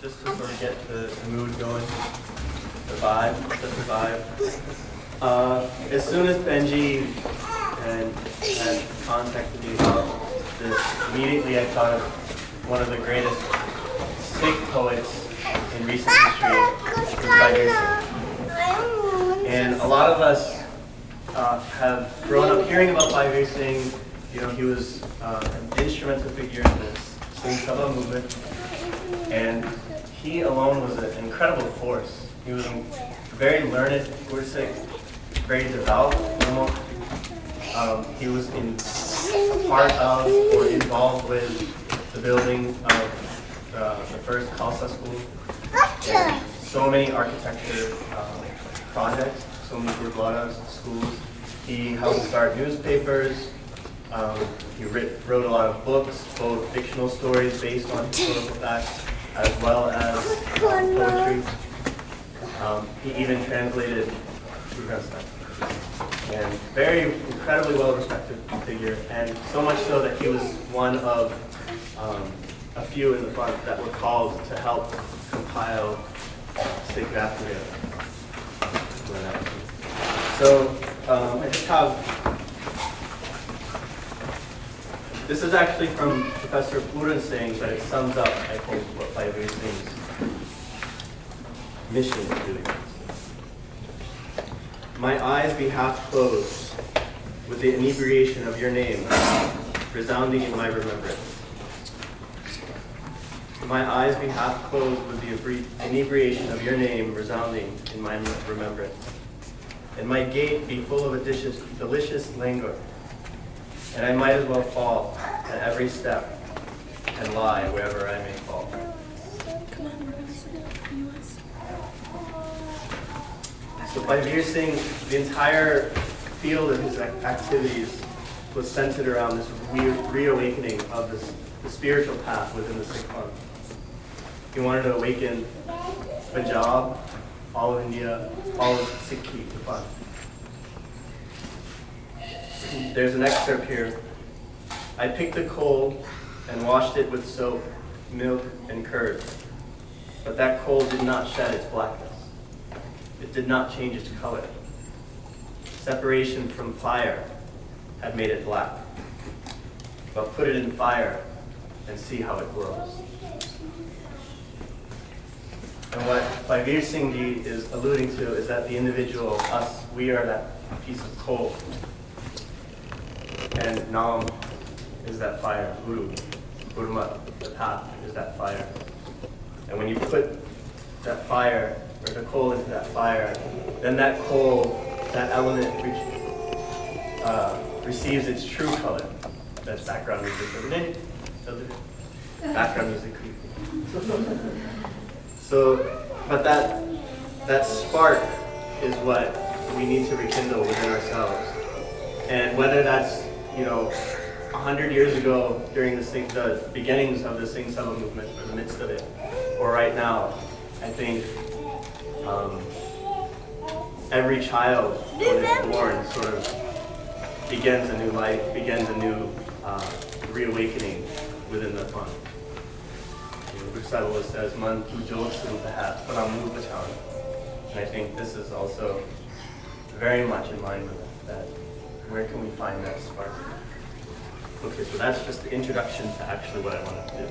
just to sort of get the mood going, the vibe, set the vibe. As soon as Benji had contacted me about this, immediately I thought of one of the greatest Sikh poets in recent history, Gurmat. And a lot of us have grown up hearing about Bhavir Singh. You know, he was an instrumental figure in this Singh Sabha movement, and he alone was an incredible force. He was very learned, Gursikh, very devout. He was part of or involved with the building of the first Khalsa school. And so many architecture projects, so many gurdwaras, schools. He helped start newspapers. He wrote a lot of books, both fictional stories based on historical facts, as well as poetry. He even translated Gurmat. And very incredibly well-respected figure, and so much so that he was one of a few in the front that were called to help compile Sikh Rhapsody. So I just have, this is actually from Professor Puran Singh, but it sums up, I think, what Bhavir Singh's mission really is. My eyes be half closed with the inebriation of your name resounding in my remembrance. My eyes be half closed with the inebriation of your name resounding in my remembrance. And my gait be full of a delicious languor. And I might as well fall at every step and lie wherever I may fall. So Bhavir Singh, the entire field of his activities was centered around this reawakening of the spiritual path within the Sikh month. He wanted to awaken Punjab, all of India, all of Sikhi. There's an excerpt here. I picked a coal and washed it with soap, milk, and curd. But that coal did not shed its blackness. It did not change its color. Separation from fire had made it black. But put it in fire and see how it glows. And what Bhavir Singh Ji is alluding to is that the individual, us, we are that piece of coal. And Naam is that fire, Guru, Gurmat, the path is that fire. And when you put that fire, or the coal into that fire, then that coal, that element receives its true color. That's background music. Background music. So, but that spark is what we need to rekindle within ourselves. And whether that's, 100 years ago during the beginnings of the Singh Sabha movement, or the midst of it, or right now, I think every child when it's born sort of begins a new life, begins a new reawakening within the fun. Guru says, "Man tu jog sarup hai, param bachan." And I think this is also very much in line with that. Where can we find that spark? Okay, so that's just the introduction to actually what I want to do,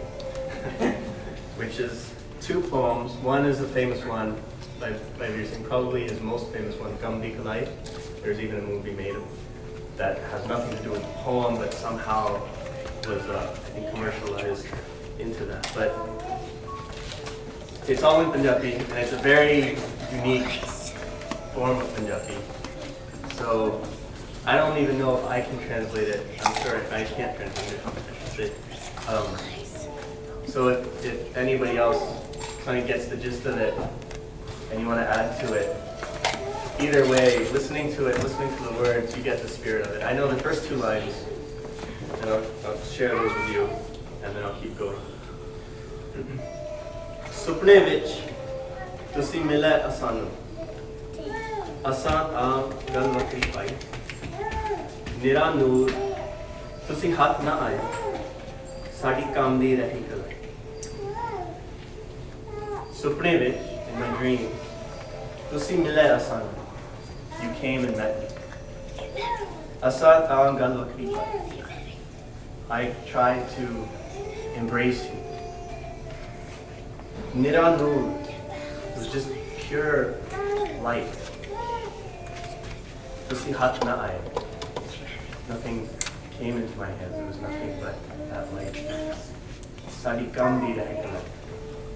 which is two poems. One is a famous one by Bhavir Singh, probably his most famous one, Gamdi Kalai. There's even a movie made that has nothing to do with the poem, but somehow was, I think, commercialized into that. But it's all in Punjabi, and it's a very unique form of Punjabi. So I don't even know if I can translate it. I'm sure I can't translate it. So if anybody else kind of gets the gist of it, and you want to add to it, either way, listening to the words, you get the spirit of it. I know the first two lines, and I'll share those with you, and then I'll keep going. ਸੁਪਨੇ ਵਿੱਚ ਤੁਸੀਂ ਮਿਲੇ ਅਸਾਨੂੰ ਅਸਾਂ ਤਾਂ ਗੱਲ ਵੱਖਰੀ ਪਾਈ ਨਿਰਾ ਨੂਰ ਤੁਸੀਂ ਹੱਥ ਨਾ ਆਏ ਸਾਡੀ ਕੰਮ ਦੀ ਰਹੀ ਕਲਾ Supne vich, in my dream, tusi mile asan. You came and met me. Asat ang gal vakri pa. I tried to embrace you. Nira Nur was just pure light. Tusi hat na aaye. Nothing came into my hands. There was nothing but that light. Sadi kam di rahe galat.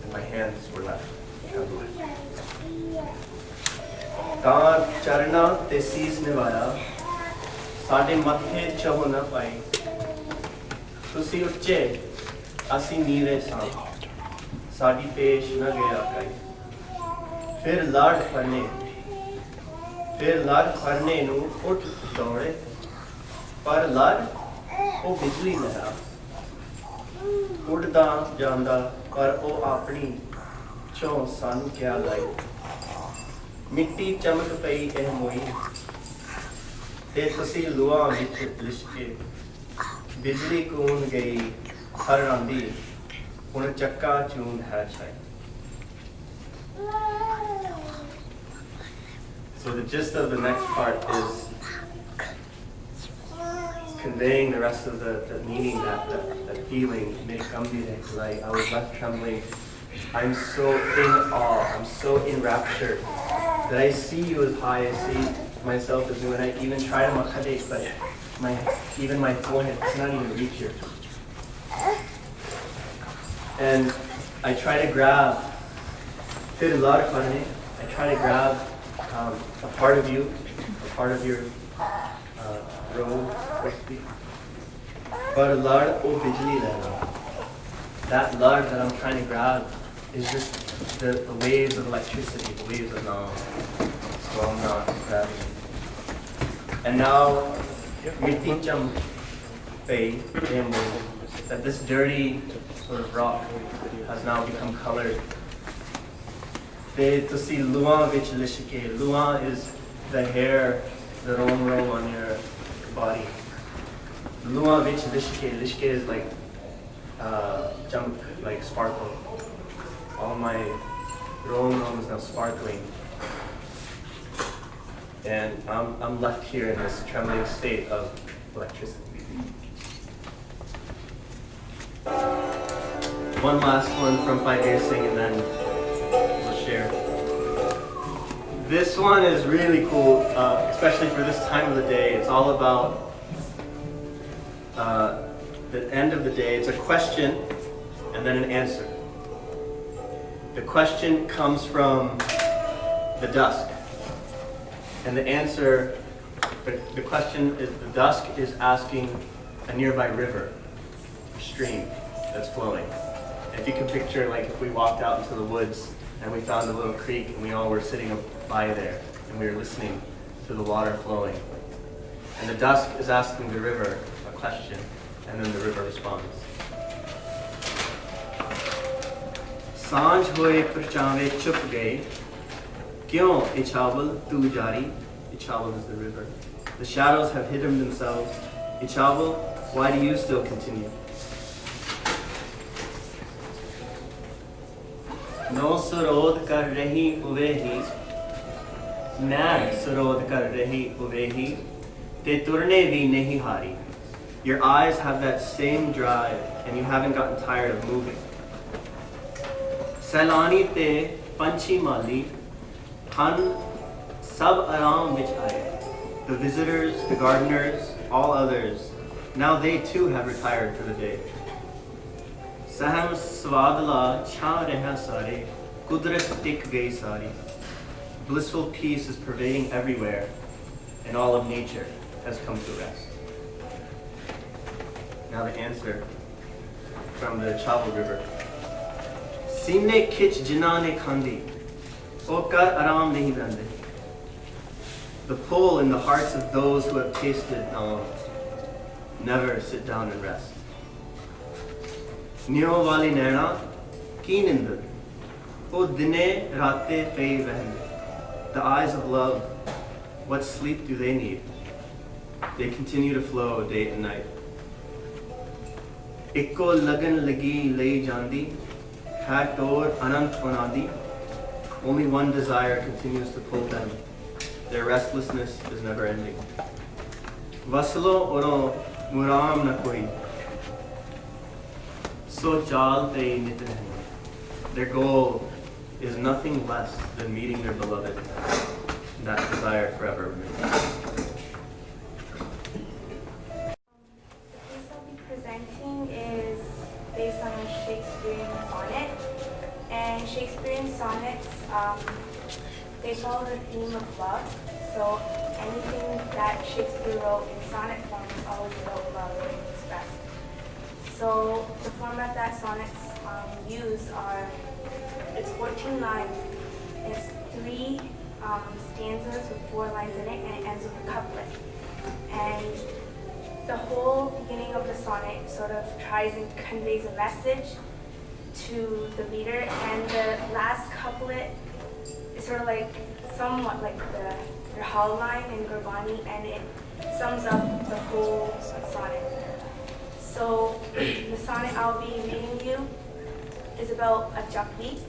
And my hands were left. ਤਾਂ ਚਰਨਾ ਤੇ ਸੀਸ ਨਿਵਾਇਆ ਸਾਡੇ ਮੱਥੇ ਚਹੁ ਨਾ ਪਾਈ ਤੁਸੀਂ ਉੱਚੇ ਅਸੀਂ ਨੀਵੇਂ ਸਾਂ ਸਾਡੀ ਪੇਸ਼ ਨਾ ਗਿਆ ਕਾਈ ਫਿਰ ਲੜ ਫਰਨੇ ਨੂੰ ਉੱਠ ਦੌੜੇ ਪਰ ਲੜ ਉਹ ਬਿਜਲੀ ਲਹਿਰਾ ਉੱਡਦਾ ਜਾਂਦਾ ਪਰ ਉਹ ਆਪਣੀ ਚੋਂ ਸਾਨੂੰ ਕਿਆ ਲਾਈ ਮਿੱਟੀ ਚਮਕ ਪਈ ਇਹ ਮੋਈ ਤੇ ਤੁਸੀਂ ਲੂਆਂ ਵਿੱਚ ਲਿਸ਼ਕੇ ਬਿਜਲੀ ਕੂੰਦ ਗਈ ਹਰਾਂਦੀ ਹੁਣ ਚੱਕਾ ਚੂੰਦ ਹੈ ਛਾਈ So the gist of the next part is conveying the rest of the meaning, that feeling. I was left trembling. I'm so in awe, I'm so enraptured that I see you as high, I see myself as when I even try to makhadesh, but even my forehead cannot even reach here. And I try to grab, I try to grab a part of you, a part of your robe, so to speak. But lard o bijli lehna. That lard that I'm trying to grab is just the waves of electricity, the waves of Nam. So I'm not grabbing it. And now, that this dirty sort of rock has now become colored. To see luan vich lishike. Luan is the hair, the roam on your body. Luan vich lishike. Lishike is like jump, like sparkle. All my roam is now sparkling. And I'm left here in this trembling state of electricity. One last one from Paideh Singh and then we'll share. This one is really cool, especially for this time of the day. It's all about the end of the day. It's a question and then an answer. The question comes from the dusk. And the answer, the question is, the dusk is asking a nearby river, a stream that's flowing. If you can picture, like if we walked out into the woods and we found a little creek and we all were sitting by there and we were listening to the water flowing. And the dusk is asking the river a question and then the river responds. सांझ होए परचावे चुप गए क्यों इछावल तू जारी Ichawal is the river. The shadows have hidden themselves. Ichawal, why do you still continue? No sarod kar rahi uvehi Main sarod kar rahi uvehi Te turne vi nahi hari. Your eyes have that same drive and you haven't gotten tired of moving. Sailani te panchi mali Han Sab aram vich aaye. The visitors, the gardeners, all others, now they too have retired for the day. Saham svadla cha reha sare, kudrat tik gayi sari. Blissful peace is pervading everywhere, and all of nature has come to rest. Now the answer from the Chawal River. Simne kich jinane khandi, okar aram nahi bande. The pull in the hearts of those who have tasted never sit down and rest. Niyo wali naina ki nindar, o dine rate pei vehne. The eyes of love, what sleep do they need? They continue to flow day and night. Ikko lagan lagi lai jandi, Had Dor Anant Anadi. Only one desire continues to pull them. Their restlessness is never ending. Vasalo oro muram na koi. So jal te nitin hai. Their goal is nothing less than meeting their beloved. That desire forever remains. The piece I'll be presenting is based on a Shakespearean sonnet. And Shakespearean sonnets, they follow the theme of love. So anything that Shakespeare wrote in sonnet form is always about love being expressed. So the format that sonnets use it's 14 lines. It's 3 stanzas with 4 lines in it, and it ends with a couplet. And the whole beginning of the sonnet sort of tries and conveys a message to the reader, and the last couplet is sort of like somewhat like the hollow line in Gurbani, and it sums up the whole sonnet. So the sonnet I'll be reading you is about a jakbi,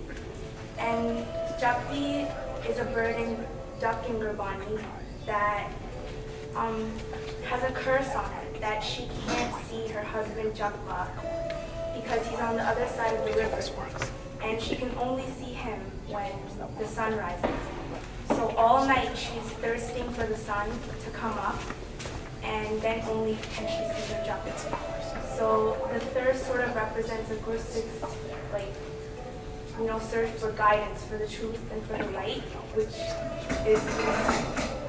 and jakbi is a bird and duck in Gurbani that has a curse on her that she can't see her husband Jakba because he's on the other side of the river, and she can only see him when the sun rises. So all night she's thirsting for the sun to come up, and then only can she see her Jakba. So the thirst sort of represents a Gursik's, search for guidance, for the truth and for the light, which is the sun,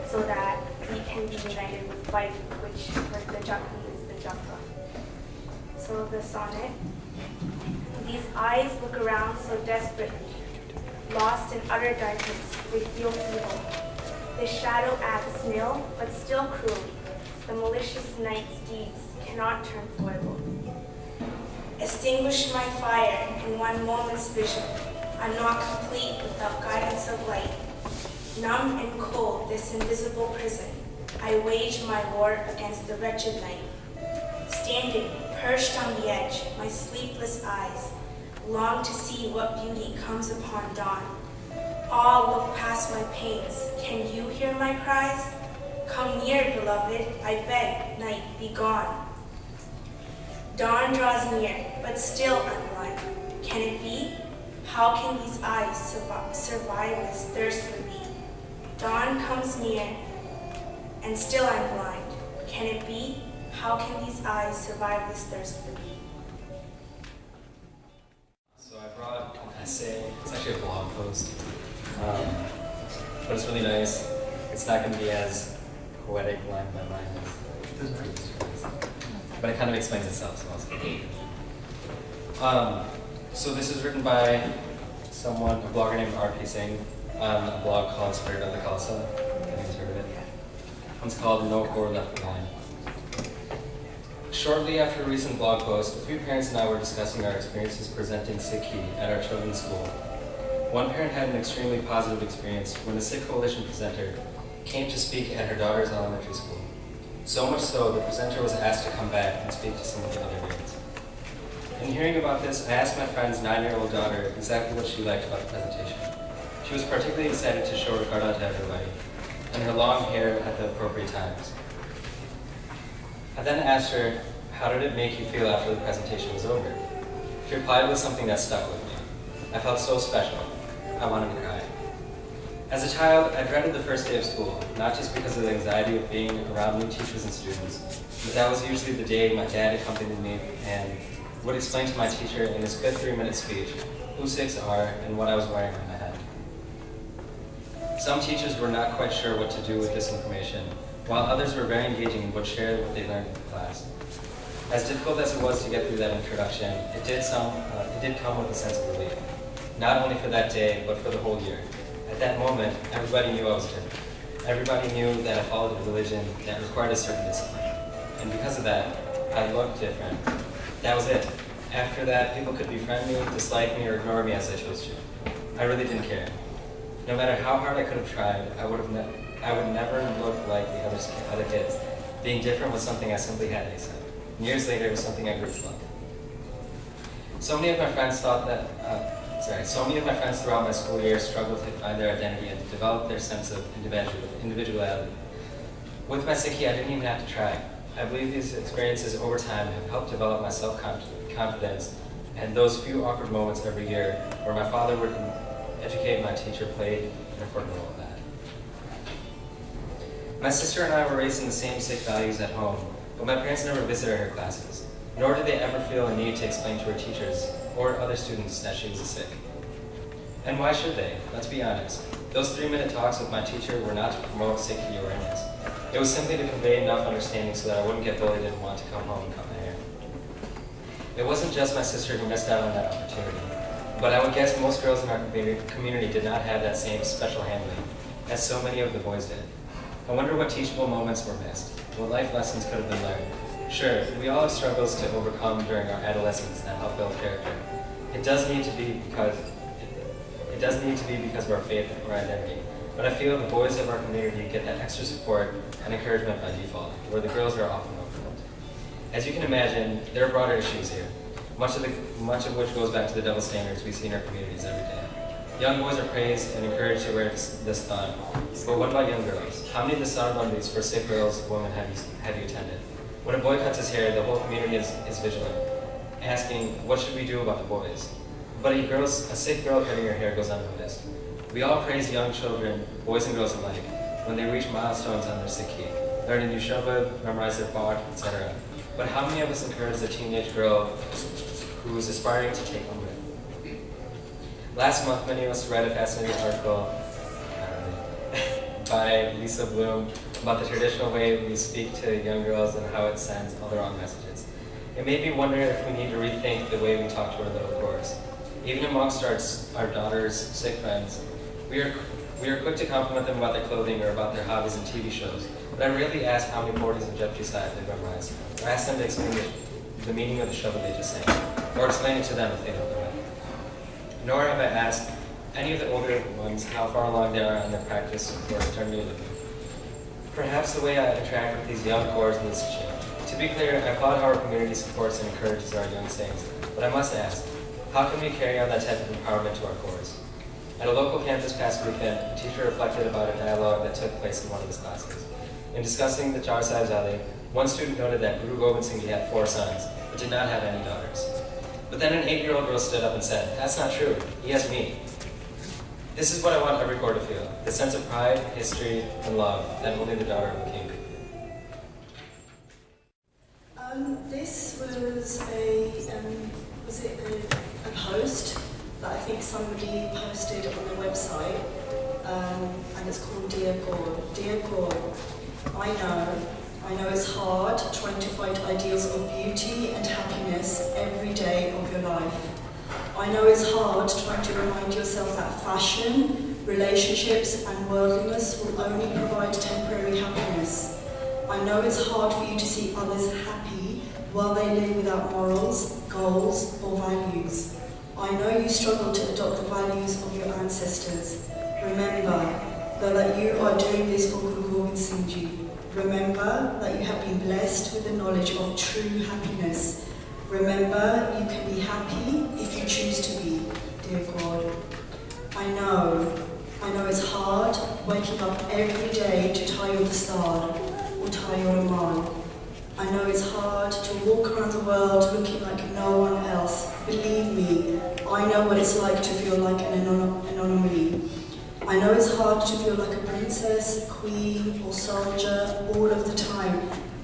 so that we can be united with Vayu, which for the Jakbi is the Jakba. So the sonnet. These eyes look around so desperately. Lost in utter darkness, they feel evil. The shadow acts nil, but still cruelly. The malicious night's deeds cannot turn foible. Extinguish my fire in one moment's vision. I'm not complete without guidance of light. Numb and cold, this invisible prison, I wage my war against the wretched night. Standing, perched on the edge, my sleepless eyes long to see what beauty comes upon dawn. All look past my pains. Can you hear my cries? Come near, beloved, I beg, night, be gone. Dawn draws near, but still I'm blind. Can it be? How can these eyes survive this thirst for thee? Dawn comes near, and still I'm blind. Can it be? How can these eyes survive this thirst for thee? So I brought an essay. It's actually a blog post, but it's really nice. It's not going to be as poetic line by line as the previous ones, but it kind of explains itself, so I'll say. So this is written by someone, a blogger named R.P. Singh, on a blog called Spirit of the Khalsa. I think you've heard of it. It's called No Core Left Behind. Shortly after a recent blog post, a few parents and I were discussing our experiences presenting Sikhi at our children's school. One parent had an extremely positive experience when a Sikh coalition presenter came to speak at her daughter's elementary school. So much so, the presenter was asked to come back and speak to some of the other grades. In hearing about this, I asked my friend's 9-year-old daughter exactly what she liked about the presentation. She was particularly excited to show her karda to everybody, and her long hair at the appropriate times. I then asked her, how did it make you feel after the presentation was over? She replied with something that stuck with me. I felt so special. I wanted to cry. As a child, I dreaded the first day of school, not just because of the anxiety of being around new teachers and students, but that was usually the day my dad accompanied me and would explain to my teacher in his good 3-minute speech who Sikhs are and what I was wearing on my head. Some teachers were not quite sure what to do with this information, while others were very engaging and would share what they learned with the class. As difficult as it was to get through that introduction, it did come with a sense of relief, not only for that day, but for the whole year. At that moment, everybody knew I was different. Everybody knew that I followed a religion that required a certain discipline. And because of that, I looked different. That was it. After that, people could befriend me, dislike me, or ignore me as I chose to. I really didn't care. No matter how hard I could have tried, I would never look like the other kids. Being different was something I simply had to accept. And years later, it was something I grew to love. So many of my friends thought that So many of my friends throughout my school year struggled to find their identity and to develop their sense of individuality. With my Sikhi, I didn't even have to try. I believe these experiences over time have helped develop my self-confidence, and those few awkward moments every year where my father would educate my teacher played an important role in that. My sister and I were raised in the same Sikh values at home, but my parents never visited her classes, nor did they ever feel a need to explain to her teachers or other students that she was a Sikh. And why should they? Let's be honest. Those 3-minute talks with my teacher were not to promote Sikhi awareness. It was simply to convey enough understanding so that I wouldn't get bullied and want to come home and cut my hair. It wasn't just my sister who missed out on that opportunity, but I would guess most girls in our community did not have that same special handling, as so many of the boys did. I wonder what teachable moments were missed, what life lessons could have been learned. Sure, we all have struggles to overcome during our adolescence that help build character. It does need to be because of our faith or identity. But I feel the boys of our community get that extra support and encouragement by default, where the girls are often overlooked. As you can imagine, there are broader issues here, much of which goes back to the double standards we see in our communities every day. Young boys are praised and encouraged to wear this thong, but what about young girls? How many of the Sarabandis for Sikh girls, women have you attended? When a boy cuts his hair, the whole community is vigilant, asking, what should we do about the boys? But a Sikh girl cutting her hair goes unnoticed. We all praise young children, boys and girls alike, when they reach milestones on their Sikhi, learn a new shabad, memorize their part, etc. But how many of us encourage the teenage girl who is aspiring to take Amrit? Last month, many of us read a fascinating article by Lisa Bloom about the traditional way we speak to young girls and how it sends all the wrong messages. It made me wonder if we need to rethink the way we talk to our little girls. Even amongst our daughters' Sikh friends, we are quick to compliment them about their clothing or about their hobbies and TV shows, but I rarely ask how many Mortys and Japji Sahib they've memorized, or ask them to explain the meaning of the shabad they just sang, or explain it to them if they don't know it. Nor have I asked any of the older ones how far along they are in their practice for eternity living. Perhaps the way I interact with these young cores needs to change. To be clear, I applaud how our community supports and encourages our young saints, but I must ask, how can we carry on that type of empowerment to our cores? At a local campus past weekend, a teacher reflected about a dialogue that took place in one of his classes. In discussing the Char Sahibzade, one student noted that Guru Gobind Singh Ji had 4 sons, but did not have any daughters. But then an 8-year-old girl stood up and said, "That's not true, he has me." This is what I want every core to feel, the sense of pride, history, and love that only the daughter of a king could feel. This was a post that I think somebody posted on their website, and it's called Dear God. Dear God, I know it's hard trying to find ideals of beauty and happiness every day of your life. I know it's hard trying to remind yourself that fashion, relationships, and worldliness will only provide temporary happiness. I know it's hard for you to see others happy while they live without morals, goals, or values. I know you struggle to adopt the values of your ancestors. Remember, though, that you are doing this for Guru Gobind Singh Ji. Remember that you have been blessed with the knowledge of true happiness. Remember, you can be happy if you choose to be, dear God. I know it's hard waking up every day to tie your dastard or tie your rumal. I know it's hard to walk around the world looking like no one else. Believe me, I know what it's like to feel like an anomaly. I know it's hard to feel like a princess, queen, or soldier all of the time,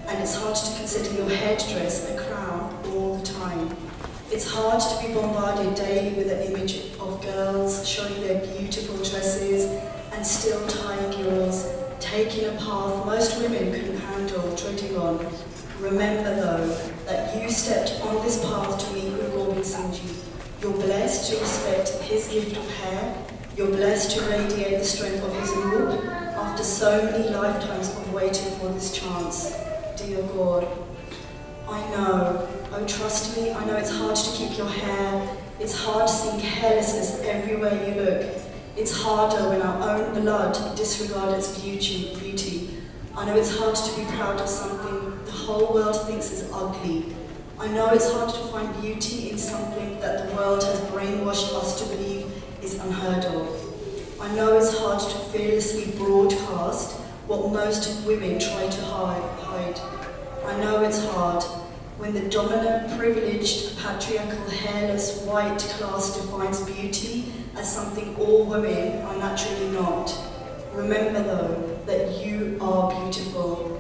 and it's hard to consider your headdress a crown all the time. It's hard to be bombarded daily with the image of girls showing their beautiful dresses and still tying yours, taking a path most women couldn't handle treading on. Remember though, that you stepped on this path to meet Guru Gobind Singh Ji. You're blessed to respect his gift of hair. You're blessed to radiate the strength of his rule after so many lifetimes of waiting for this chance. Dear God, I know, oh trust me, I know it's hard to keep your hair. It's hard seeing carelessness everywhere you look. It's harder when our own blood disregards its beauty. I know it's hard to be proud of something the whole world thinks is ugly. I know it's hard to find beauty in something that the world has brainwashed us to believe is unheard of. I know it's hard to fearlessly broadcast what most women try to hide. I know it's hard when the dominant, privileged, patriarchal, hairless, white class defines beauty as something all women are naturally not. Remember though, that you are beautiful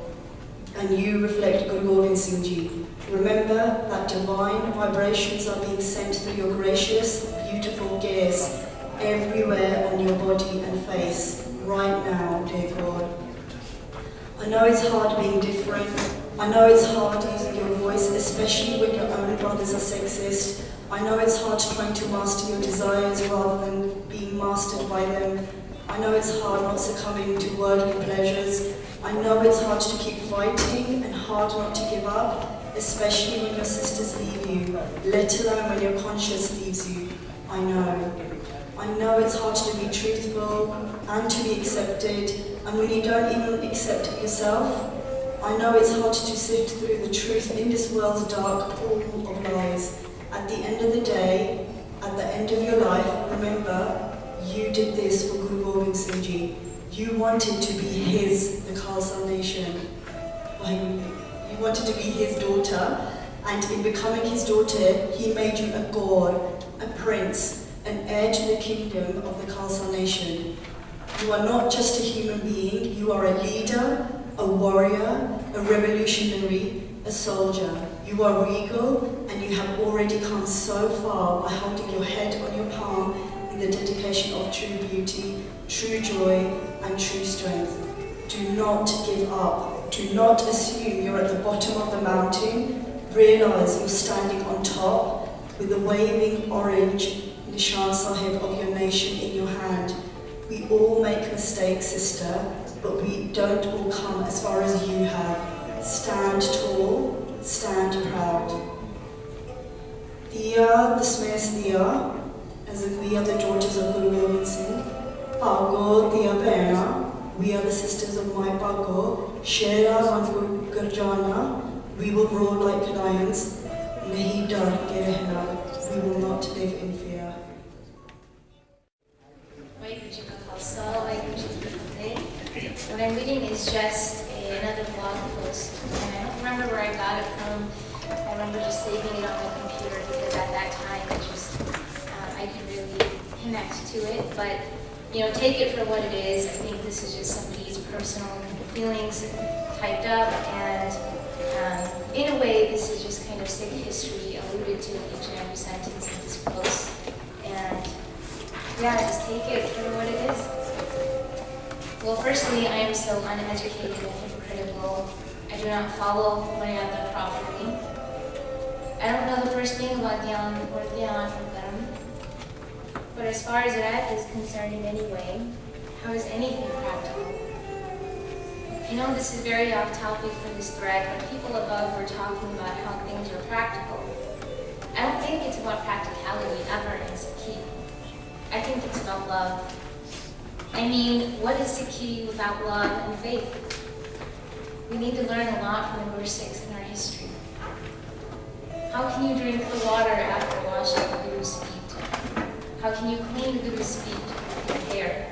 and you reflect Guru Gobind Singh Ji. Remember that divine vibrations are being sent through your gracious, beautiful gaze everywhere on your body and face, right now, dear God. I know it's hard being different. I know it's hard using your voice, especially when your own brothers are sexist. I know it's hard trying to master your desires rather than being mastered by them. I know it's hard not succumbing to worldly pleasures. I know it's hard to keep fighting and hard not to give up, especially when your sisters leave you, let alone when your conscience leaves you. I know. I know it's hard to be truthful and to be accepted, and when you don't even accept it yourself. I know it's hard to sift through the truth in this world's dark pool of lies. At the end of the day, at the end of your life, remember, you did this for Guru Gobind Singh Ji. You wanted to be his, the Khalsa nation. You wanted to be his daughter, and in becoming his daughter, he made you a god, a prince, an heir to the kingdom of the Khalsa nation. You are not just a human being, you are a leader, a warrior, a revolutionary, a soldier. You are regal, and you have already come so far by holding your head on your palm in the dedication of true beauty, true joy, and true strength. Do not give up. Do not assume you're at the bottom of the mountain. Realize you're standing on top with the waving orange Nishan Sahib of your nation in your hand. We all make mistakes, sister, but we don't all come as far as you have. Stand tall, stand proud. Diya, Dismiss Diya, as if we are the daughters of Guru Gobind Singh. Pago, Diya Bhena, we are the sisters of my Pago. Shera Mangur Gurjana, we will roar like lions. Nahi dar ke rehna, we will not live in fear. What I'm reading is just another blog post, and I don't remember where I got it from. I remember just saving it on my computer because at that time I could really connect to it. But take it for what it is. I think this is just somebody's personal feelings typed up, and in a way, this is just kind of Sikh history alluded to in each and every sentence of this post. And yeah, just take it for what it is. Well, firstly, I am so uneducated and hypocritical. I do not follow Maryada properly. I don't know the first thing about Dhyan or Dhyan or Dharma. But as far as that is concerned in any way, how is anything practical? I know this is very off topic for this thread, but people above were talking about how things are practical. I don't think it's about practicality ever in Sikhi. I think it's about love. I mean, what is Sikhi without love and faith? We need to learn a lot from the Guru Sikhs in our history. How can you drink the water after washing the Guru's feet? How can you clean the Guru's feet with your hair?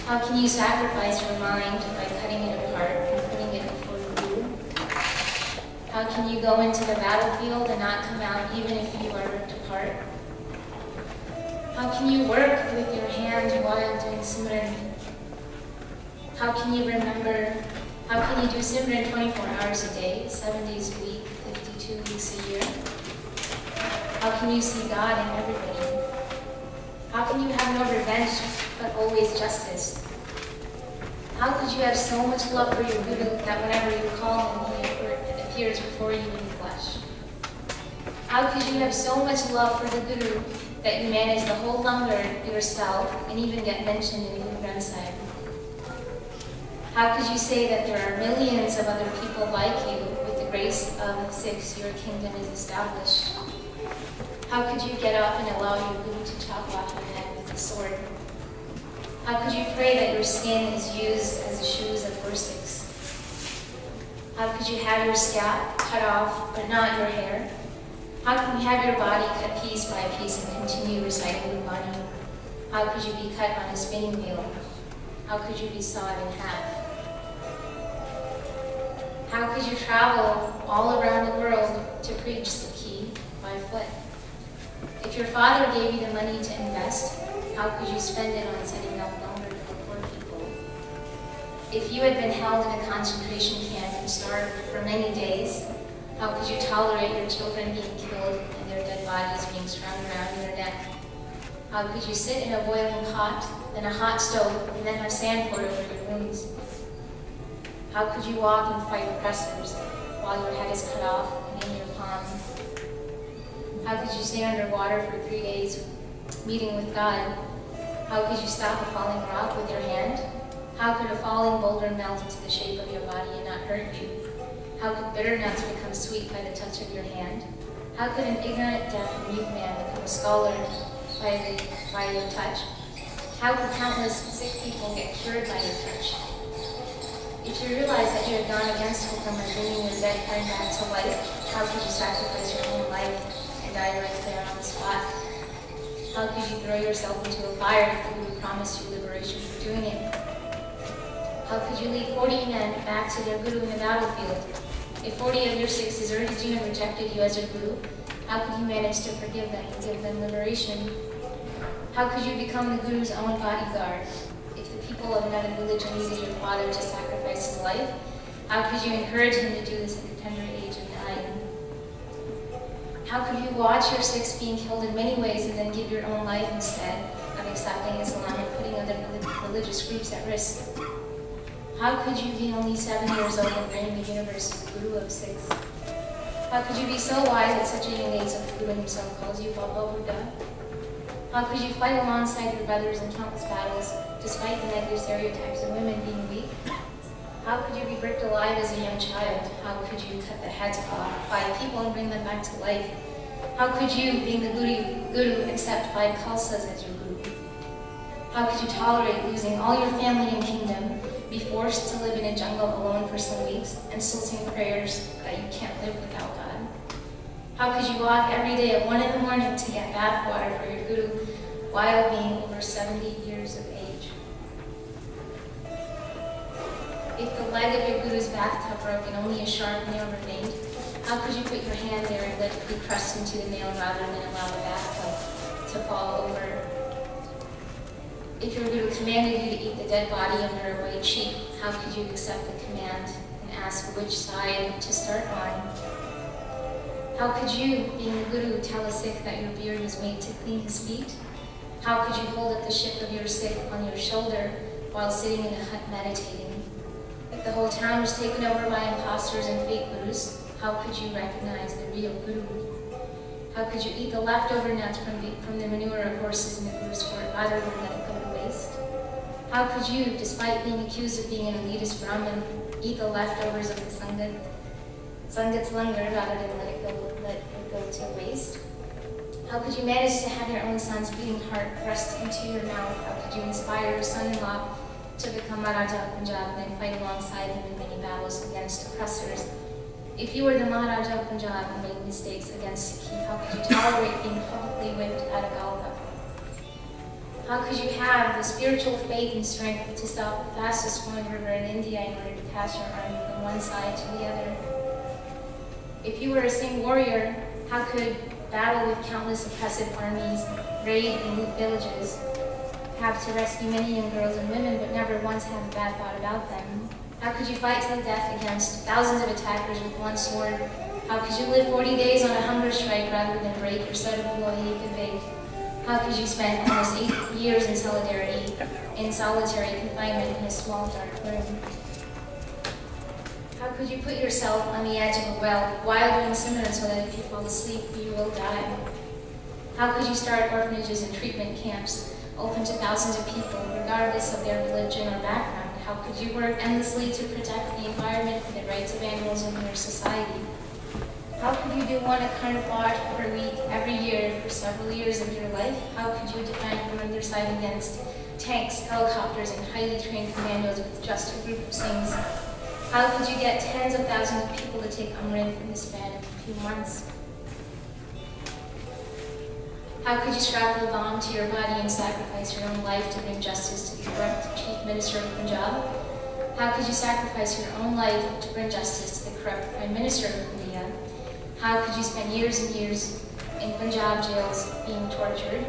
How can you sacrifice your mind by cutting it apart and putting it before the Guru? How can you go into the battlefield and not come out even if you are ripped apart? How can you work with your hands while doing Simran? How can you remember? How can you do Simran 24 hours a day, 7 days a week, 52 weeks a year? How can you see God in everybody? How can you have no revenge, but always justice? How could you have so much love for your Guru that whenever you call him, he appears before you in flesh? How could you have so much love for the Guru that you manage the whole langar yourself and even get mentioned in Guru Granth Sahib? How could you say that there are millions of other people like you with the grace of Sikhs, your kingdom is established? How could you get up and allow your Guru to chop off your head with a sword? How could you pray that your skin is used as the shoes of Sikhs? How could you have your scalp cut off but not your hair? How can you have your body cut piece by piece and continue reciting Gurmat? How could you be cut on a spinning wheel? How could you be sawed in half? How could you travel all around the world to preach Sikhi by foot? If your father gave you the money to invest, how could you spend it on setting up lumber for poor people? If you had been held in a concentration camp and starved for many days, how could you tolerate your children being killed and their dead bodies being strung around your neck? How could you sit in a boiling pot, then a hot stove, and then have sand poured over your wounds? How could you walk and fight oppressors while your head is cut off and in your palm? How could you stay underwater for 3 days, meeting with God? How could you stop a falling rock with your hand? How could a falling boulder melt into the shape of your body and not hurt you? How could bitter nuts become sweet by the touch of your hand? How could an ignorant, deaf, and mute man become a scholar by your touch? How could countless sick people get cured by your touch? If you realize that you had gone against Hukam by bringing your dead friend back to life, how could you sacrifice your own life and die right there on the spot? How could you throw yourself into a fire if the Guru promised you liberation for doing it? How could you lead 40 men back to their Guru in the battlefield? If 40 of your Sikhs deserted you and rejected you as your Guru, how could you manage to forgive them and give them liberation? How could you become the Guru's own bodyguard? If the people of another religion needed your father to sacrifice his life, how could you encourage him to do this at the tender age of 9? How could you watch your Sikhs being killed in many ways and then give your own life instead of accepting Islam and putting other religious groups at risk? How could you be only 7 years old and reign the universe's Guru of Sikhs? How could you be so wise at such a young age that the Guru himself calls you Baba Buddha? How could you fight alongside your brothers in countless battles, despite the negative stereotypes of women being weak? How could you be bricked alive as a young child? How could you cut the heads off 5 people and bring them back to life? How could you, being the Guru, accept 5 Khalsas as your Guru? How could you tolerate losing all your family and kingdom, be forced to live in a jungle alone for some weeks, and still sing prayers that you can't live without God? How could you walk every day at 1 in the morning to get bath water for your Guru while being over 70 years of age? If the leg of your Guru's bathtub broke and only a sharp nail remained, how could you put your hand there and let it be crushed into the nail rather than allow the bathtub to fall over? If your Guru commanded you to eat the dead body under a white sheet, how could you accept the command and ask which side to start on? How could you, being the Guru, tell a Sikh that your beard was made to clean his feet? How could you hold up the ship of your Sikh on your shoulder while sitting in a hut meditating? If the whole town was taken over by imposters and fake Gurus, how could you recognize the real Guru? How could you eat the leftover nuts from the manure of horses in the Guru's fort rather than let it go to waste? How could you, despite being accused of being an elitist Brahmin, eat the leftovers of the Sangat's langar rather than let it go to waste? How could you manage to have your own son's beating heart thrust into your mouth? How could you inspire your son-in-law to become Maharaja of Punjab and then fight alongside him in many battles against oppressors? If you were the Maharaja of Punjab and made mistakes against Sikhi, how could you tolerate being publicly whipped at a Galpa? How could you have the spiritual faith and strength to stop the fastest flowing river in India in order to pass your army from one side to the other? If you were a Singh warrior, how could battle with countless oppressive armies, raid and loot villages, have to rescue many young girls and women but never once have a bad thought about them? How could you fight to the death against thousands of attackers with one sword? How could you live 40 days on a hunger strike rather than break your side of the law you could bake? How could you spend almost 8 years in solitary confinement in a small dark room? How could you put yourself on the edge of a well while doing Simran so that if you fall asleep, you will die? How could you start orphanages and treatment camps open to thousands of people, regardless of their religion or background? How could you work endlessly to protect the environment and the rights of animals in your society? How could you do 1 Akhand Path per week every year for several years of your life? How could you defend from either side against tanks, helicopters, and highly trained commandos with just a group of Singhs? How could you get tens of thousands of people to take Amrit in the span of a few months? How could you strap a bomb to your body and sacrifice your own life to bring justice to the corrupt Chief Minister of Punjab? How could you sacrifice your own life to bring justice to the corrupt Prime Minister of India? How could you spend years and years in Punjab jails being tortured?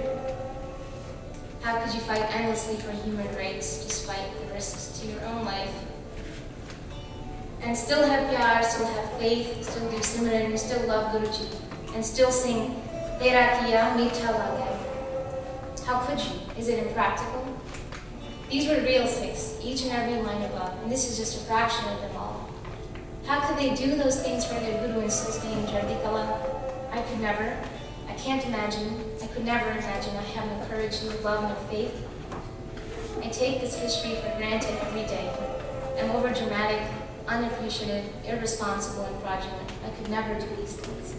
How could you fight endlessly for human rights despite the risks to your own life? And still have pyar, still have faith, still do simran, still love Guruji, and still sing Tera Kiya Meetha Lage. How could you? Is it impractical? These were real Sikhs, each and every line above, and this is just a fraction of them all. How could they do those things for their Guru and still stay in Jardi Kala? I could never. I can't imagine. I could never imagine I have no courage, no love, no faith. I take this history for granted every day. I'm overdramatic, unappreciative, irresponsible, and fraudulent. I could never do these things.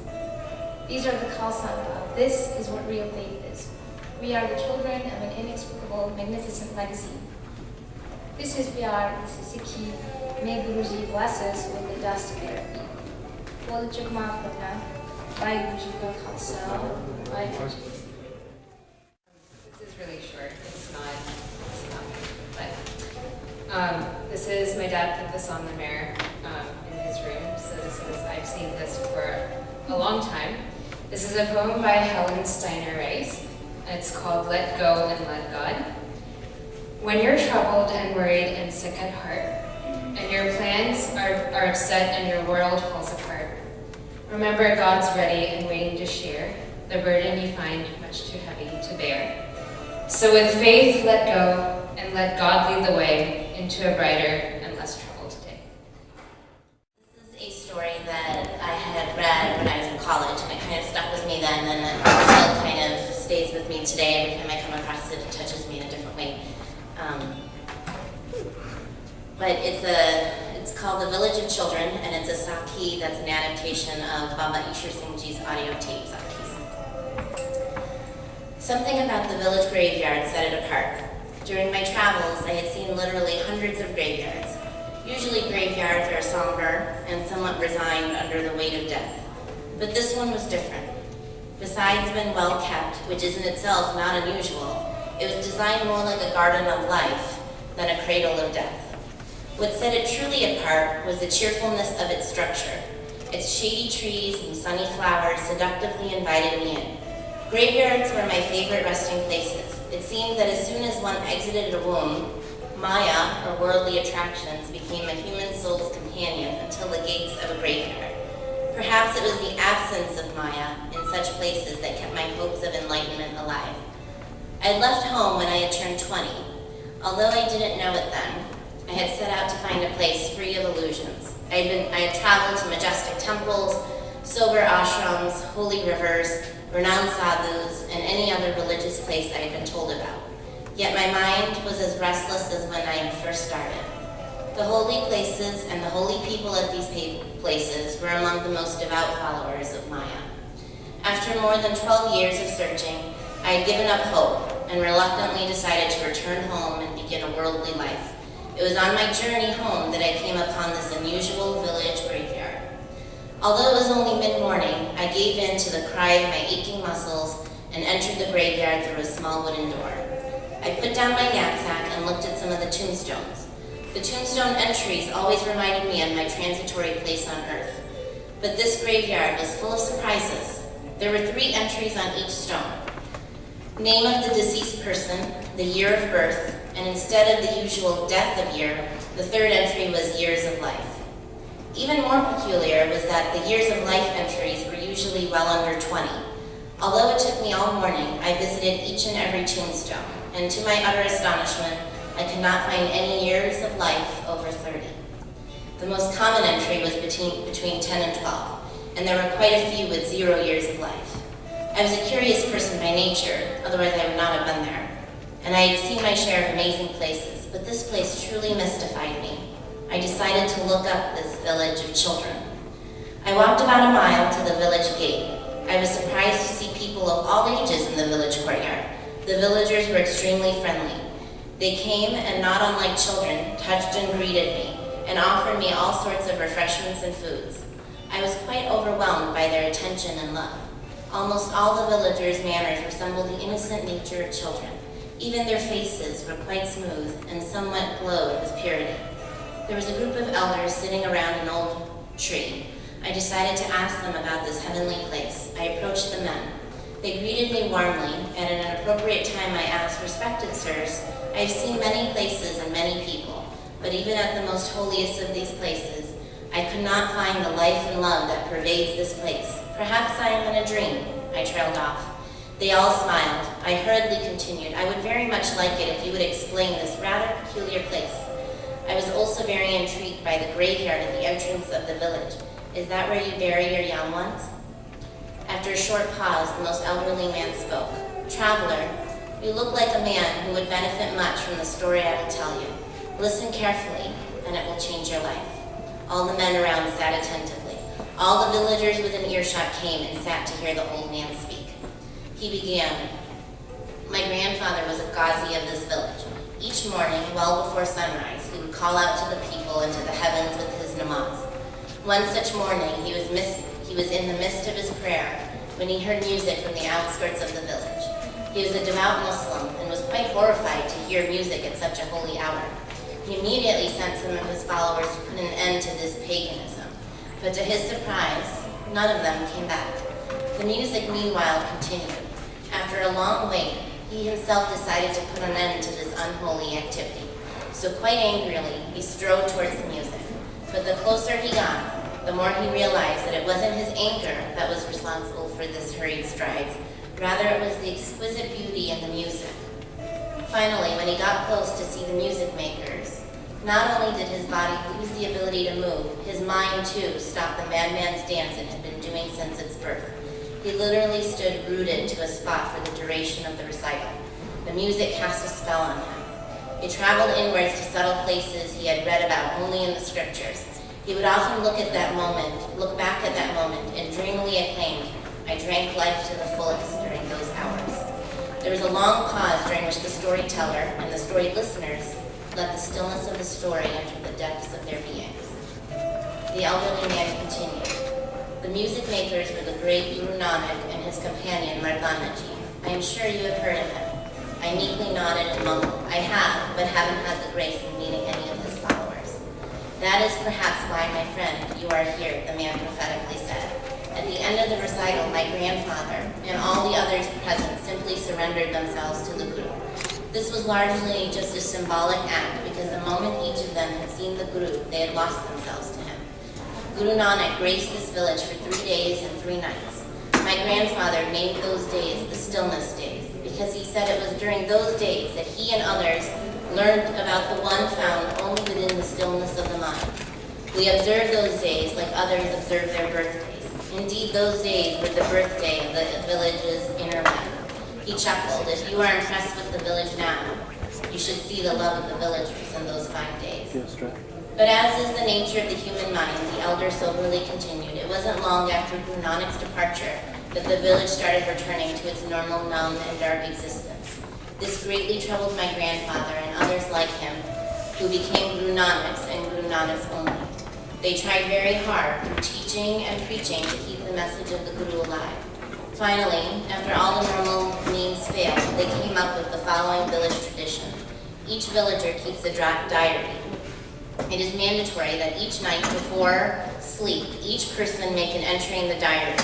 These are the Khalsa Bhav. This is what real faith is. We are the children of an inexplicable, magnificent legacy. This is Pyar, this is Sikhi. May Guruji bless us with the dust of their feet. Bol Gurmat Prabha, Bhai Guruji Ko Khalsa, Bhai Guruji. This is really short. It's not, but this is my dad put this on the mirror in his room. So I've seen this for a long time. This is a poem by Helen Steiner Rice. It's called Let Go and Let God. When you're troubled and worried and sick at heart, and your plans are upset and your world falls apart, remember God's ready and waiting to share the burden you find much too heavy to bear. So with faith, let go and let God lead the way into a brighter and less troubled day. This is a story that I had read when I was in college, and it kind of stuck with me then, and it still kind of stays with me today. Every time I come across it, it touches me in a different way. But it's called The Village of Children, and it's a Sakhi that's an adaptation of Baba Ishwar Singh Ji's audio tape Sakhis. Something about the village graveyard set it apart. During my travels, I had seen literally hundreds of graveyards. Usually graveyards are somber and somewhat resigned under the weight of death. But this one was different. Besides being well kept, which is in itself not unusual, it was designed more like a garden of life than a cradle of death. What set it truly apart was the cheerfulness of its structure. Its shady trees and sunny flowers seductively invited me in. Graveyards were my favorite resting places. It seemed that as soon as one exited a womb, Maya, or worldly attractions, became a human soul's companion until the gates of a graveyard. Perhaps it was the absence of Maya in such places that kept my hopes of enlightenment alive. I had left home when I had turned 20. Although I didn't know it then, I had set out to find a place free of illusions. I had traveled to majestic temples, sober ashrams, holy rivers, renowned sadhus, and any other religious place I had been told about. Yet my mind was as restless as when I had first started. The holy places and the holy people at these places were among the most devout followers of Maya. After more than 12 years of searching, I had given up hope and reluctantly decided to return home and begin a worldly life. It was on my journey home that I came upon this unusual village graveyard. Although it was only mid-morning, I gave in to the cry of my aching muscles and entered the graveyard through a small wooden door. I put down my knapsack and looked at some of the tombstones. The tombstone entries always reminded me of my transitory place on earth. But this graveyard was full of surprises. There were 3 entries on each stone. Name of the deceased person, the year of birth, and instead of the usual death of year, the 3rd entry was years of life. Even more peculiar was that the years of life entries were usually well under 20. Although it took me all morning, I visited each and every tombstone, and to my utter astonishment, I could not find any years of life over 30. The most common entry was between 10 and 12, and there were quite a few with 0 years of life. I was a curious person by nature, otherwise I would not have been there, and I had seen my share of amazing places, but this place truly mystified me. I decided to look up this village of children. I walked about a mile to the village gate. I was surprised to see people of all ages in the village courtyard. The villagers were extremely friendly. They came and, not unlike children, touched and greeted me and offered me all sorts of refreshments and foods. I was quite overwhelmed by their attention and love. Almost all the villagers' manners resembled the innocent nature of children. Even their faces were quite smooth and somewhat glowed with purity. There was a group of elders sitting around an old tree. I decided to ask them about this heavenly place. I approached the men. They greeted me warmly, and at an appropriate time I asked, "Respected sirs, I have seen many places and many people, but even at the most holiest of these places, I could not find the life and love that pervades this place. Perhaps I am in a dream." I trailed off. They all smiled. I hurriedly continued, "I would very much like it if you would explain this rather peculiar place. I was also very intrigued by the graveyard at the entrance of the village. Is that where you bury your young ones?" After a short pause, the most elderly man spoke. "Traveler, you look like a man who would benefit much from the story I will tell you. Listen carefully, and it will change your life." All the men around sat attentively. All the villagers within earshot came and sat to hear the old man speak. He began, "My grandfather was a Ghazi of this village. Each morning, well before sunrise, he would call out to the people into the heavens with his namaz. One such morning, he was in the midst of his prayer when he heard music from the outskirts of the village. He was a devout Muslim and was quite horrified to hear music at such a holy hour. He immediately sent some of his followers to put an end to this paganism, but to his surprise, none of them came back. The music meanwhile continued. After a long wait, he himself decided to put an end to this unholy activity. So quite angrily, he strode towards the music. But the closer he got, the more he realized that it wasn't his anger that was responsible for this hurried strides. Rather, it was the exquisite beauty in the music. Finally, when he got close to see the music makers, not only did his body lose the ability to move, his mind too stopped the madman's dance it had been doing since its birth. He literally stood rooted to a spot for the duration of the recital. The music cast a spell on him. It traveled inwards to subtle places he had read about only in the scriptures. He would often look back at that moment, and dreamily acclaimed, "I drank life to the fullest during those hours." There was a long pause during which the storyteller and the story listeners let the stillness of the story enter the depths of their beings. The elderly man continued. "The music makers were the great Guru Nanak and his companion Mardanaji. I am sure you have heard of him." I meekly nodded and mumbled, "I have, but haven't had the grace of meeting any of his followers." "That is perhaps why, my friend, you are here," the man prophetically said. "At the end of the recital, my grandfather and all the others present simply surrendered themselves to the Guru. This was largely just a symbolic act because the moment each of them had seen the Guru, they had lost themselves to him. Guru Nanak graced this village for 3 days and 3 nights. My grandfather named those days the stillness days, because he said it was during those days that he and others learned about the one found only within the stillness of the mind. We observe those days like others observe their birthdays. Indeed, those days were the birthday of the village's inner man." He chuckled, "If you are impressed with the village now, you should see the love of the villagers in those 5 days." But as is the nature of the human mind, the elder soberly continued, "It wasn't long after Guru Nanak's departure that the village started returning to its normal, numb, and dark existence. This greatly troubled my grandfather and others like him, who became Guru Nanaks and Guru Nanaks only. They tried very hard through teaching and preaching to keep the message of the Guru alive. Finally, after all the normal means failed, they came up with the following village tradition. Each villager keeps a diary. It is mandatory that each night before sleep, each person make an entry in the diary.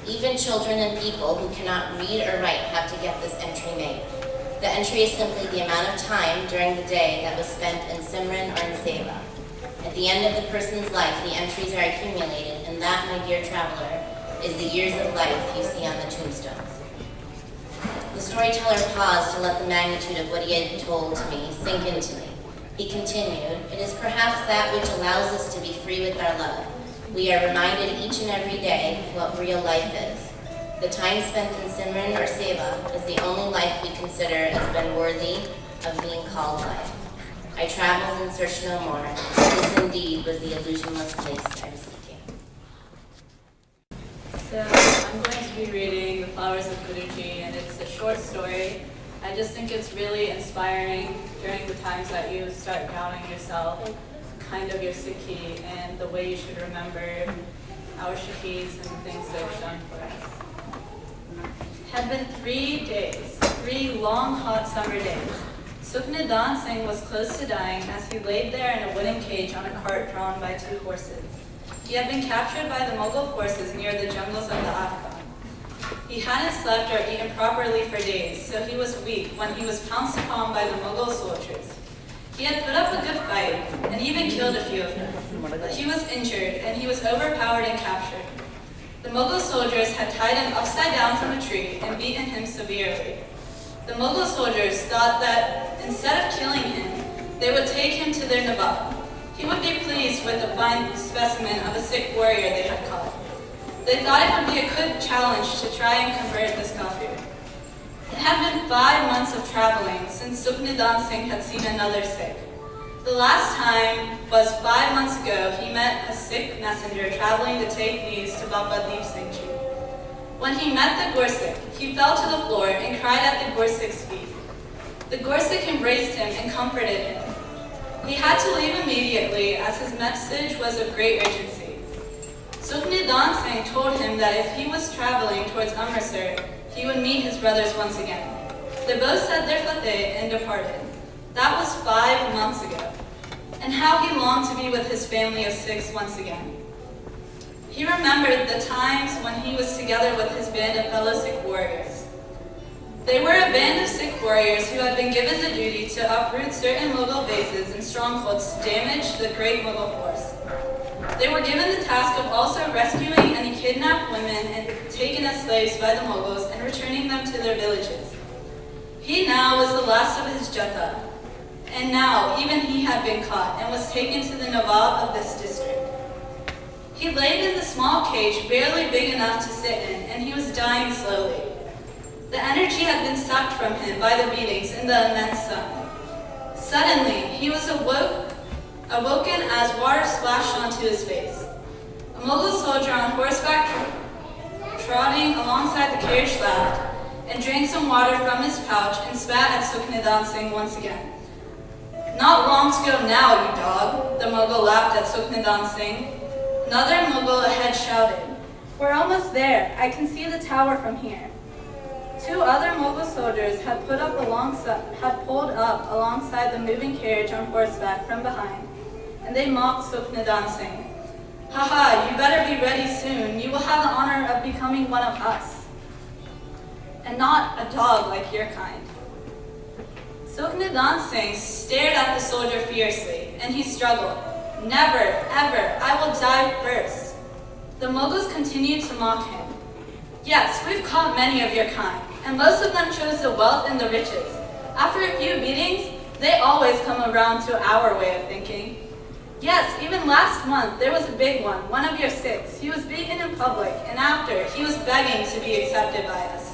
Even children and people who cannot read or write have to get this entry made. The entry is simply the amount of time during the day that was spent in Simran or in Seva. At the end of the person's life, the entries are accumulated, and that, my dear traveler, is the years of life you see on the tombstones." The storyteller paused to let the magnitude of what he had told to me sink into me. He continued, "It is perhaps that which allows us to be free with our love. We are reminded each and every day what real life is. The time spent in Simran or Seva is the only life we consider as been worthy of being called life. I traveled and searched no more. This indeed was the illusionless place I was seeking." So I'm going to be reading The Flowers of Guruji, and it's a short story. I just think it's really inspiring during the times that you start doubting yourself, kind of your Sikhi, and the way you should remember our Shahis and the things they've done for us. had been 3 days, 3 long, hot summer days. Sukhnidan Singh was close to dying as he laid there in a wooden cage on a cart drawn by 2 horses. He had been captured by the Mughal forces near the jungles of the Afghan. He hadn't slept or eaten properly for days, so he was weak when he was pounced upon by the Mughal soldiers. He had put up a good fight and even killed a few of them, but he was injured and he was overpowered and captured. The Mughal soldiers had tied him upside down from a tree and beaten him severely. The Mughal soldiers thought that instead of killing him, they would take him to their Nawab. He would be pleased with a fine specimen of a Sikh warrior they had caught. They thought it would be a good challenge to try and convert this kafir. It had been 5 months of traveling since Sukhnidan Singh had seen another Sikh. The last time was 5 months ago. He met a Sikh messenger traveling to take news to Baba Deep Singh Ji. When he met the Gursikh, he fell to the floor and cried at the Gursikh's feet. The Gursikh embraced him and comforted him. He had to leave immediately as his message was of great urgency. Sukhnidan Singh told him that if he was traveling towards Amritsar, he would meet his brothers once again. They both said their fateh and departed. That was 5 months ago. And how he longed to be with his family of 6 once again. He remembered the times when he was together with his band of fellow Sikh warriors. They were a band of Sikh warriors who had been given the duty to uproot certain Mughal bases and strongholds to damage the great Mughal force. They were given the task of also rescuing any kidnapped women and taken as slaves by the Mughals and returning them to their villages. He now was the last of his Jatha, and now even he had been caught and was taken to the Nawab of this district. He laid in the small cage barely big enough to sit in, and he was dying slowly. The energy had been sucked from him by the beatings in the immense sun. Suddenly, he was awoken as water splashed onto his face. A Mughal soldier on horseback trotting alongside the carriage laughed and drank some water from his pouch and spat at Sukhnidan Singh once again. "Not long to go now, you dog," the Mughal laughed at Sukhnidan Singh. Another Mughal ahead shouted, We're almost there. I can see the tower from here. 2 other Mughal soldiers had pulled up alongside the moving carriage on horseback from behind, and they mocked Sukhnidan Singh. "Haha, you better be ready soon. You will have the honor of becoming one of us, and not a dog like your kind." Sukhnidan Singh stared at the soldier fiercely, and he struggled. "Never, ever, I will die first." The Mughals continued to mock him. "Yes, we've caught many of your kind, and most of them chose the wealth and the riches. After a few beatings, they always come around to our way of thinking. Yes, even last month, there was a big one of your Sikhs. He was beaten in public, and after, he was begging to be accepted by us.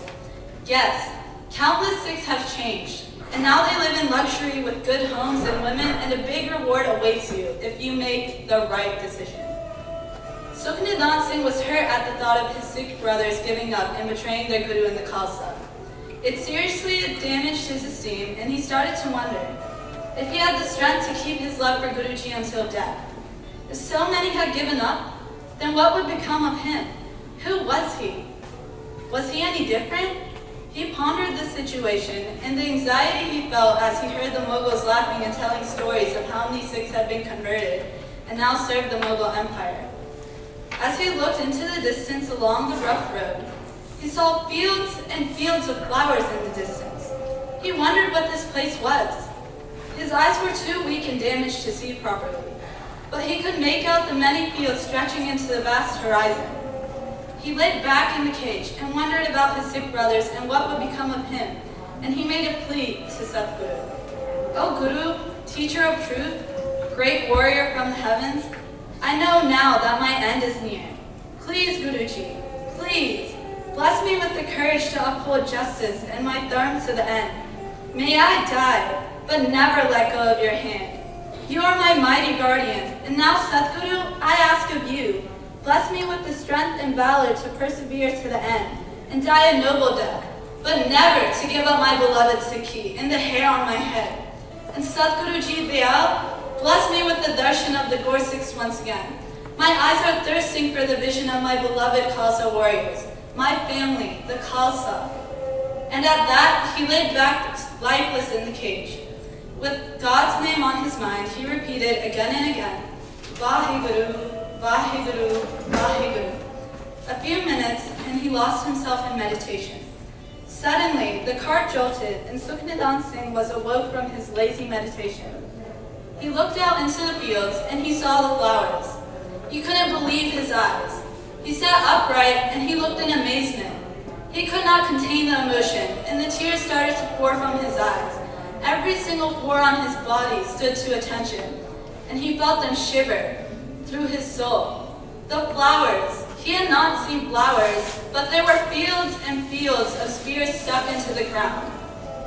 Yes, countless Sikhs have changed, and now they live in luxury with good homes and women, and a big reward awaits you if you make the right decision." Sukhnidan Singh was hurt at the thought of his Sikh brothers giving up and betraying their Guru in the Khalsa. It seriously damaged his esteem, and he started to wonder if he had the strength to keep his love for Guruji until death. If so many had given up, then what would become of him? Who was he? Was he any different? He pondered the situation and the anxiety he felt as he heard the Mughals laughing and telling stories of how many Sikhs had been converted and now served the Mughal Empire. As he looked into the distance along the rough road, he saw fields and fields of flowers in the distance. He wondered what this place was. His eyes were too weak and damaged to see properly, but he could make out the many fields stretching into the vast horizon. He lay back in the cage and wondered about his Sikh brothers and what would become of him, and he made a plea to Satguru. "O Guru, teacher of truth, great warrior from the heavens, I know now that my end is near. Please, Guruji, please, bless me with the courage to uphold justice and my dharma to the end. May I die, but never let go of your hand. You are my mighty guardian, and now, Satguru, I ask of you, bless me with the strength and valor to persevere to the end, and die a noble death, but never to give up my beloved Sikhi and the hair on my head. And Satguruji Dayal, bless me with the darshan of the Gursikhs once again. My eyes are thirsting for the vision of my beloved Khalsa warriors, my family, the Khalsa. and at that he lay back lifeless in the cage. With God's name on his mind, he repeated again and again, Vaheguru, Vaheguru, Vaheguru. A few minutes, and he lost himself in meditation. Suddenly, the cart jolted, and Sukhnidan Singh was awoke from his lazy meditation. He looked out into the fields, and he saw the flowers. He couldn't believe his eyes. He sat upright, and he looked in amazement. He could not contain the emotion, and the tears started to pour from his eyes. Every single pore on his body stood to attention, and he felt them shiver through his soul. The flowers. He had not seen flowers, but there were fields and fields of spears stuck into the ground.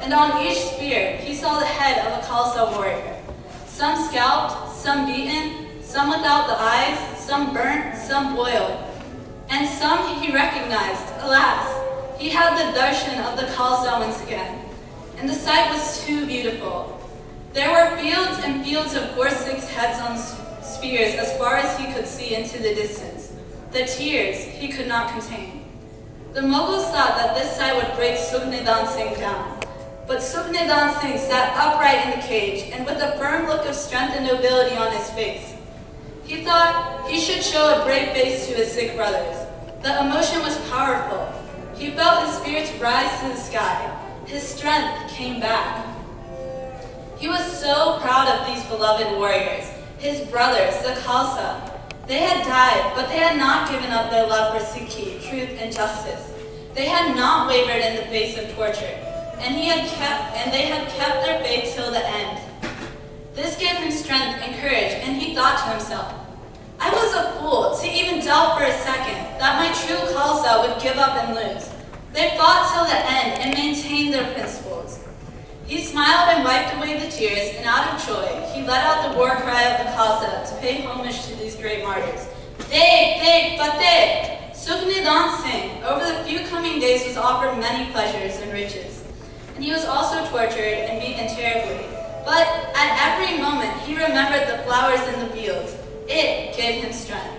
And on each spear, he saw the head of a Khalsa warrior. Some scalped, some beaten, some without the eyes, some burnt, some boiled. And some he recognized. Alas, he had the darshan of the Khalsa once again. And the sight was too beautiful. There were fields and fields of Gorsik's heads on spears as far as he could see into the distance. The tears he could not contain. The Mughals thought that this sight would break Sukhnidan Singh down. But Sukhnidan Singh sat upright in the cage and with a firm look of strength and nobility on his face. He thought he should show a brave face to his Sikh brothers. The emotion was powerful. He felt his spirits rise to the sky. His strength came back. He was so proud of these beloved warriors, his brothers, the Khalsa. They had died, but they had not given up their love for Sikhi, truth, and justice. They had not wavered in the face of torture, and they had kept their faith till the end. This gave him strength and courage, and he thought to himself, I was a fool to even doubt for a second that my true Khalsa would give up and lose. They fought till the end and maintained their principles. He smiled and wiped away the tears, and out of joy, he let out the war cry of the Khalsa to pay homage to these great martyrs. Deg, Deg, Fateh! Sukhnidan Singh, over the few coming days, was offered many pleasures and riches. And he was also tortured and beaten terribly. But at every moment, he remembered the flowers in the fields. It gave him strength.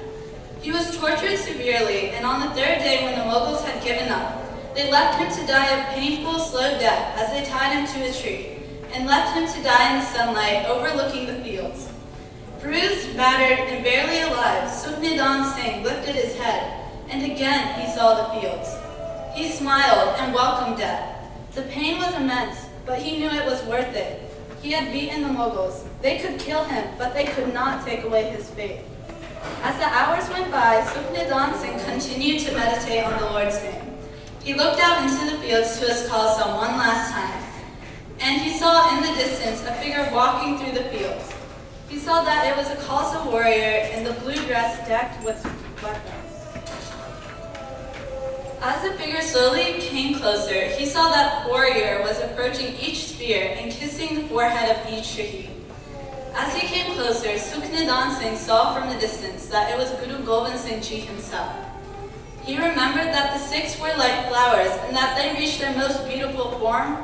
He was tortured severely, and on the third day when the Mughals had given up, they left him to die a painful, slow death as they tied him to a tree, and left him to die in the sunlight overlooking the fields. Bruised, battered, and barely alive, Sukhnidan Singh lifted his head, and again he saw the fields. He smiled and welcomed death. The pain was immense, but he knew it was worth it. He had beaten the Mughals. They could kill him, but they could not take away his faith. As the hours went by, Sukhnidan Singh continued to meditate on the Lord's name. He looked out into the fields to his Khalsa one last time, and he saw in the distance a figure walking through the fields. He saw that it was a Khalsa warrior in the blue dress decked with weapons. As the figure slowly came closer, he saw that warrior was approaching each spear and kissing the forehead of each shaheed. As he came closer, Sukhnidan Singh saw from the distance that it was Guru Gobind Singh Ji himself. He remembered that the Sikhs were like flowers, and that they reached their most beautiful form.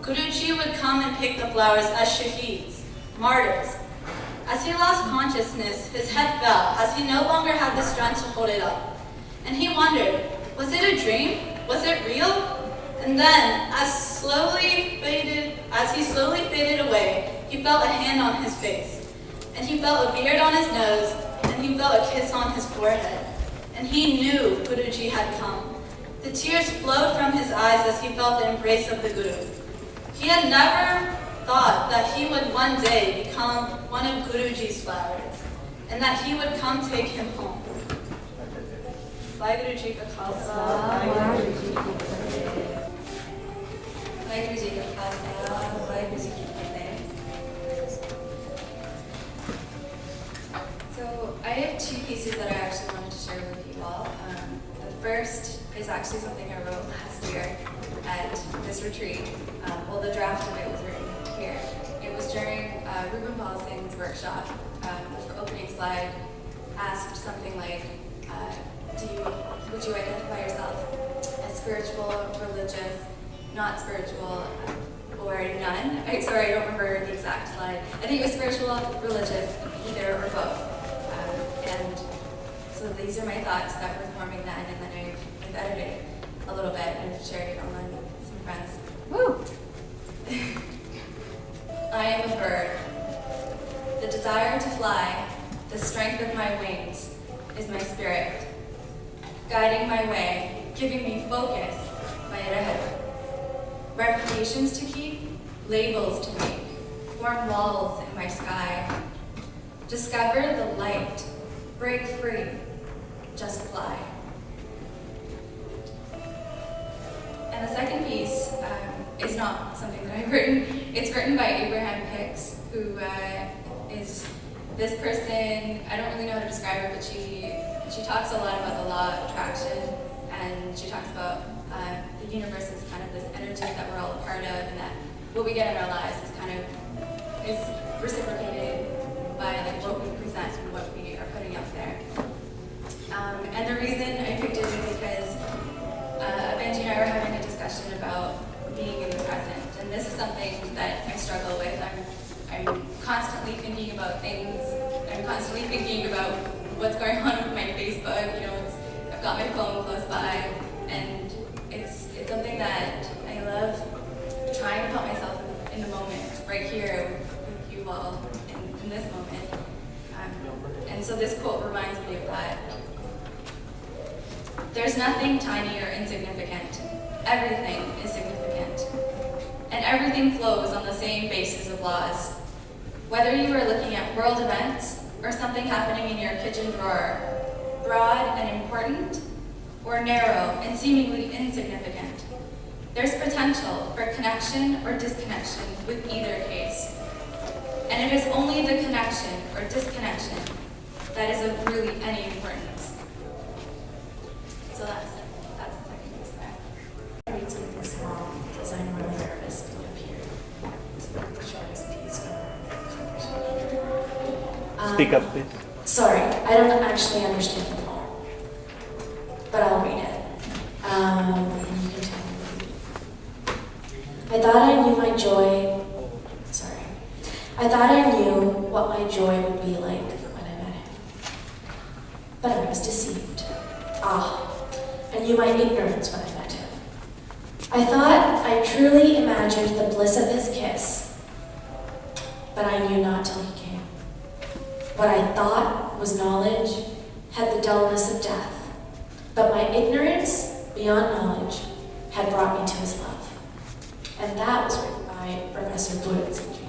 Guruji would come and pick the flowers as shaheeds, martyrs. As he lost consciousness, his head fell, as he no longer had the strength to hold it up. And he wondered, was it a dream? Was it real? And then, as he slowly faded away, he felt a hand on his face, and he felt a beard on his nose, and he felt a kiss on his forehead. And he knew Guruji had come. The tears flowed from his eyes as he felt the embrace of the Guru. He had never thought that he would one day become one of Guruji's flowers, and that he would come take him home. Bhai Guruji ka Khalsa. Bhai Guruji ka Fateh. Bhai Guruji ka Khalsa. Bhai Guruji ki Fateh. So I have two pieces that I actually wanted to share with you all. The first is actually something I wrote last year at this retreat. Well, the draft of it was written here. It was during Ruben Paul Singh's workshop. The opening slide asked something like, would you identify yourself as spiritual, religious, not spiritual, or none? Sorry, I don't remember the exact slide. I think it was spiritual, religious, either or both. And so these are my thoughts that were forming then, and then I've edited a little bit and shared it online with some friends. guiding my way, giving me focus, light ahead. Reputations to keep, labels to make, form walls in my sky. Discover the light, break free, just fly. And the second piece is not something that I've written. It's written by Abraham Hicks, who is this person. I don't really know how to describe her, but she talks a lot about the law of attraction, and she talks about the universe is kind of this energy that we're all a part of, and that what we get in our lives is kind of is reciprocated by like what we present and what we are putting out there. And the reason I picked it is because Benji and I were having a discussion about being in the present, and this is something that I struggle with. I'm constantly thinking about things. I'm constantly thinking about what's going on with my Facebook. You know, I've got my phone close by, and it's something that I love trying to put myself in the moment, right here with you all in this moment. And so this quote reminds me of that. There's nothing tiny or insignificant. Everything is significant. And everything flows on the same basis of laws. Whether you are looking at world events or something happening in your kitchen drawer, broad and important, or narrow and seemingly insignificant, there's potential for connection or disconnection with either case. And it is only the connection or disconnection that is of really any importance. So that's the second piece there. I read something small because I'm really nervous being up here. It's not the shortest piece of conversation. Speak up, please. Sorry, I don't actually understand the poem, but I'll read it. And you can tell me. I thought I knew my joy. Sorry. I thought I knew what my joy would be like when I met him. But I was deceived. I knew my ignorance when I met him. I thought I truly imagined the bliss of his kiss, but I knew not till he came. What I thought was knowledge had the dullness of death, but my ignorance beyond knowledge had brought me to his love. And that was written by Professor Gurmat.